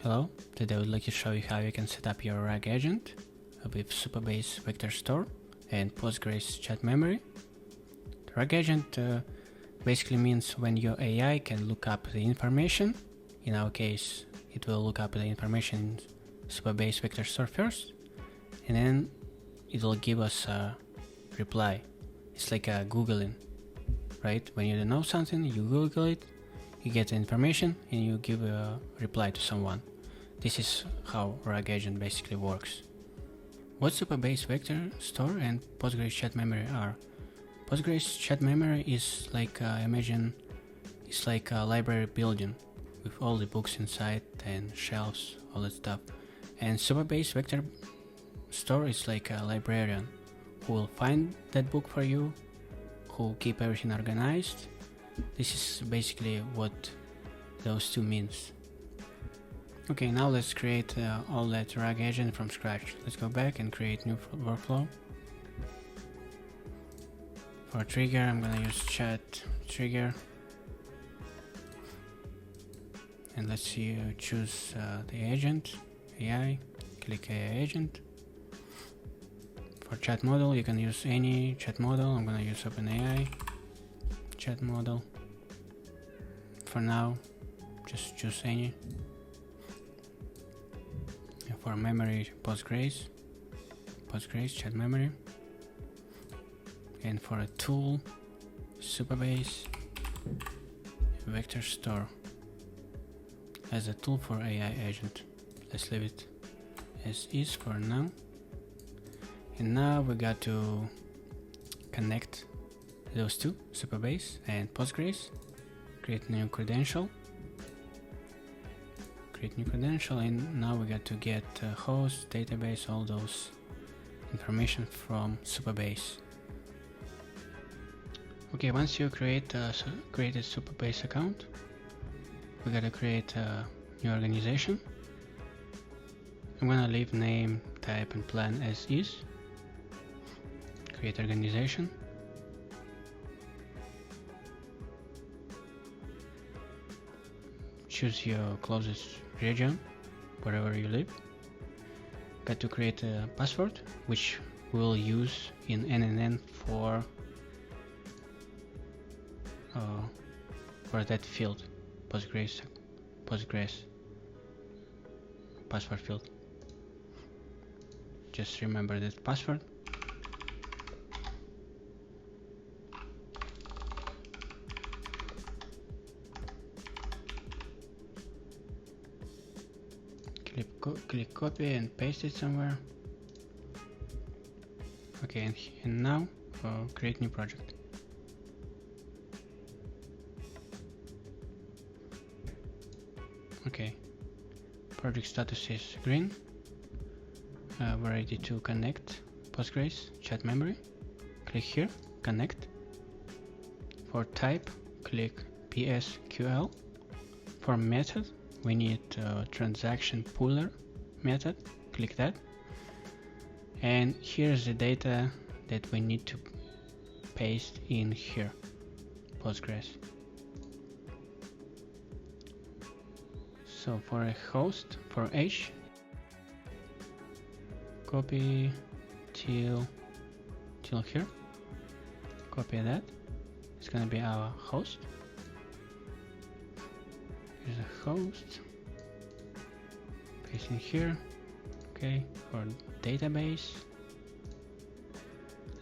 Hello, today I would like to show you how you can set up your RAG agent with Supabase vector store and Postgres chat memory. The RAG agent basically means when your AI can look up the information. In our case, it will look up the information in Supabase vector store first, and then it will give us a reply. It's like a Googling, right? When you don't know something, you Google it, you get the information, and you give a reply to someone. This is how RAG agent basically works. What Supabase vector store and Postgres chat memory are? Postgres chat memory is like imagine it's like a library building with all the books inside and shelves, all that stuff. And Supabase vector store is like a librarian who will find that book for you, who will keep everything organized. This is basically what those two means. Okay, now let's create all that RAG agent from scratch. Let's go back and create new workflow. For trigger, I'm gonna use chat trigger. And let's see, choose the agent, AI, click AI agent. For chat model, you can use any chat model. I'm gonna use OpenAI chat model. For now, just choose any. For memory, Postgres chat memory. And for a tool, Supabase vector store as a tool for AI agent. Let's leave it as is for now. And now we got to connect those two, Supabase and Postgres. Create new credential. And now we got to get host, database, all those information from Supabase. Okay, once you create a Supabase account, we gotta create a new organization. I'm gonna leave name, type and plan as is. Create organization. Choose your closest region, wherever you live. Got to create a password, which we'll use in NNN for that field, Postgres password field. Just remember that password. Click copy and paste it somewhere. Okay, and now create new project. Okay, project status is green. We're ready to connect Postgres chat memory. Click here, connect. For type, click PSQL. For method, we need transaction pooler method. Click that. And here's the data that we need to paste in here, Postgres. So for a host, for H, copy till here. Copy that. It's gonna be our host. Here's a host. Paste in here. Okay, for database,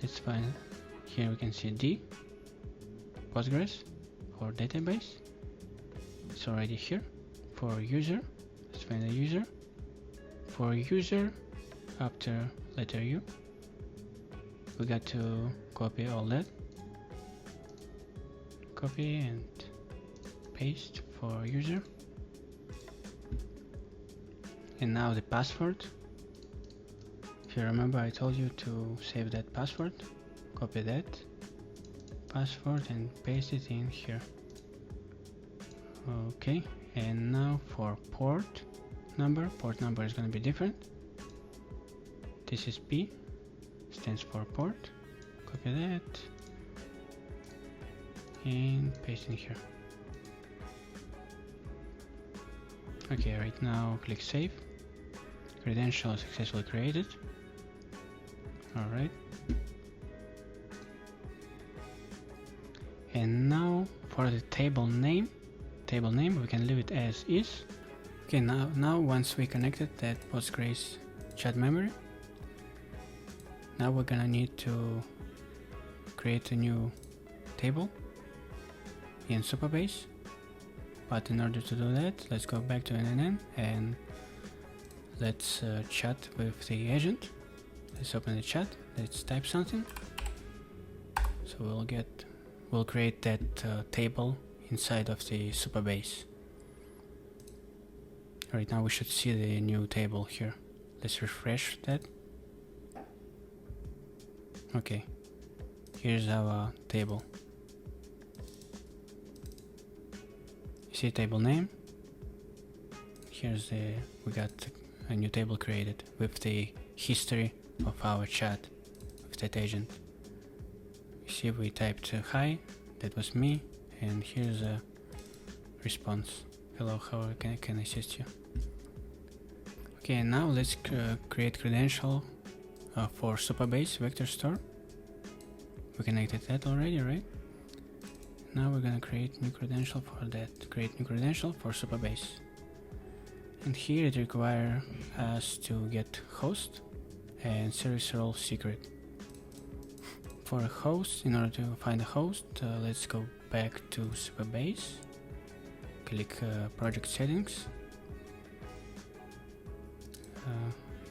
let's find here. We can see D, Postgres for database. It's already here. For user, let's find the user. For user, after letter U, we got to copy all that. Copy and paste for user. And now the password. If you remember, I told you to save that password. Copy that password and paste it in here. Okay, and now for port number is going to be different. This is P, stands for port. Copy that and paste in here. Okay, right now click save. Credential successfully created. Alright. And now for the table name we can leave it as is. Okay, now once we connected that Postgres chat memory, now we're gonna need to create a new table in Supabase. But in order to do that, let's go back to NNN and let's chat with the agent. Let's open the chat. Let's type something. So we'll create that table inside of the Supabase. Right now we should see the new table here. Let's refresh that. Okay, here's our table. You see table name. We got a new table created with the history of our chat with that agent. You see we typed hi, that was me, and here's a response. Hello, how can I assist you? Okay, now let's create credential for Supabase vector store. We connected that already, right? Now we're gonna create new credential for that. Create new credential for Supabase. And here it requires us to get host and service role secret. For a host, in order to find a host, let's go back to Supabase. Click project settings,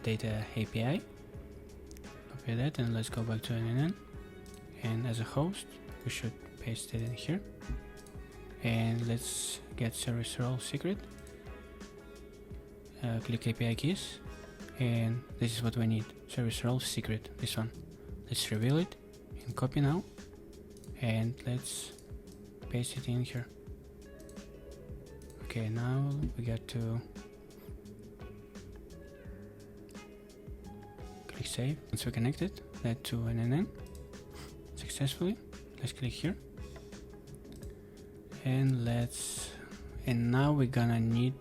data API. Copy that and let's go back to NNN. And as a host, we should paste it in here. And let's get service role secret. Click API keys, and this is what we need. Service role secret, this one. Let's reveal it and copy now, and let's paste it in here. Okay, now we got to click save. Once we connected that to NNN successfully, let's click here, and now we're gonna need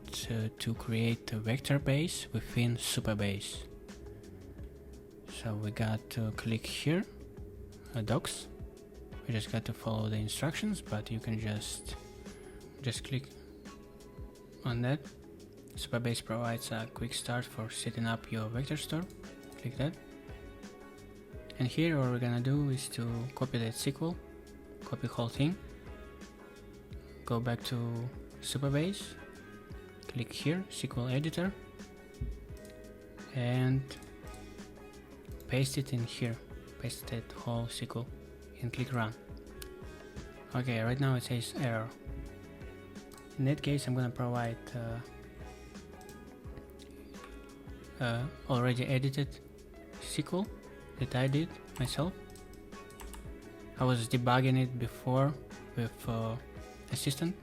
to create a vector base within Supabase. So we got to click here, docs. We just got to follow the instructions, but you can just click on that. Supabase provides a quick start for setting up your vector store. Click that. And here what we're gonna do is to copy that SQL, copy whole thing, go back to Supabase, click here, SQL editor, and paste it in here, paste that whole SQL and click run. Okay, right now it says error. In that case I'm gonna provide already edited SQL that I did myself. I was debugging it before with assistant.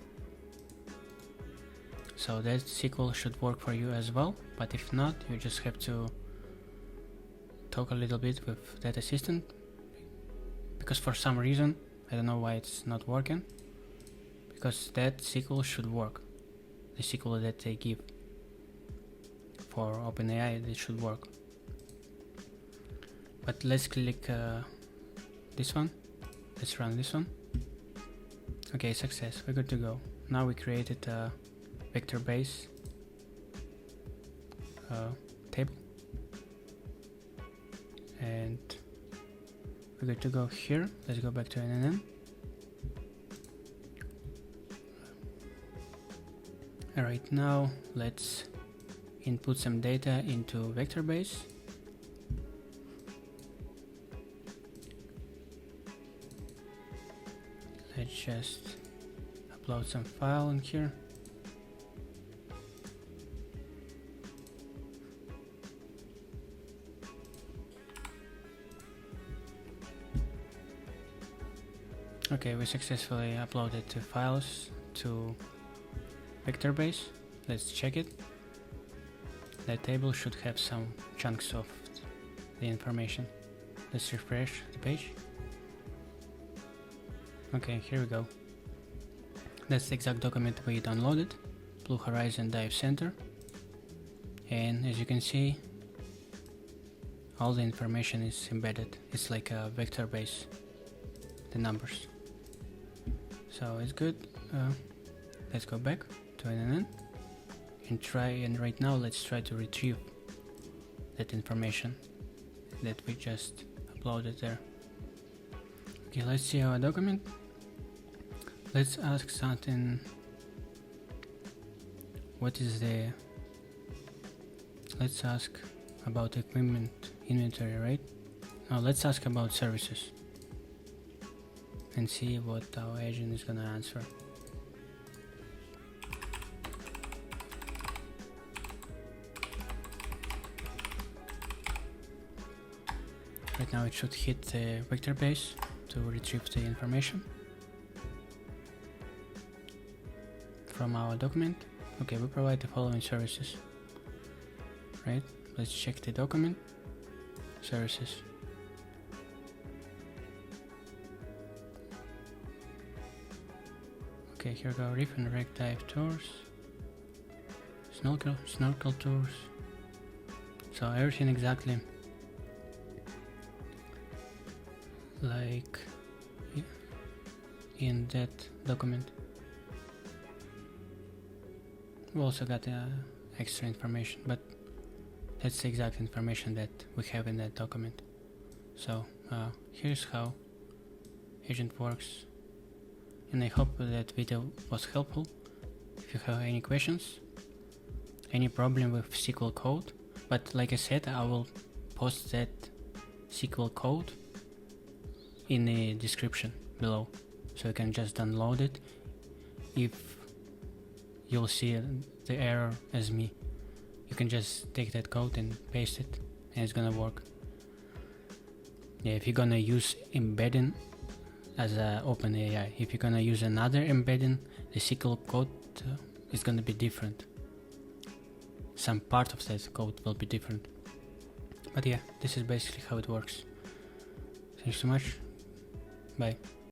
So that SQL should work for you as well, but if not, you just have to talk a little bit with that assistant, because for some reason, I don't know why it's not working, because that SQL should work. The SQL that they give for OpenAI, it should work. But let's click this one, let's run this one. Okay, success, we're good to go. Now we created a vector base table, and we're good to go here. Let's go back to NNN. Alright, now let's input some data into vector base. Let's just upload some file in here. Okay, we successfully uploaded the files to vector base. Let's check it. That table should have some chunks of the information. Let's refresh the page. Okay, here we go. That's the exact document we downloaded, blue horizon dive center, and as you can see, all the information is embedded. It's like a vector base, the numbers. So it's good. Let's go back to NNN and right now let's try to retrieve that information that we just uploaded there. Okay, let's see our document. Let's ask something. Let's ask about equipment inventory, right? Now let's ask about services and see what our agent is gonna answer. Right now it should hit the vector base to retrieve the information from our document. Okay, we provide the following services, right? Let's check the document, services. Okay, here we go, reef and wreck dive tours, snorkel tours. So everything exactly like in that document. We also got extra information, but that's the exact information that we have in that document. So here's how agent works, and I hope that video was helpful. If you have any questions, any problem with SQL code, but like I said, I will post that SQL code in the description below, so you can just download it. If you'll see the error as me, you can just take that code and paste it and it's gonna work. Yeah, if you're gonna use embedding as a OpenAI, if you're gonna use another embedding, the SQL code is gonna be different. Some part of that code will be different. But yeah, this is basically how it works. Thanks so much. Bye.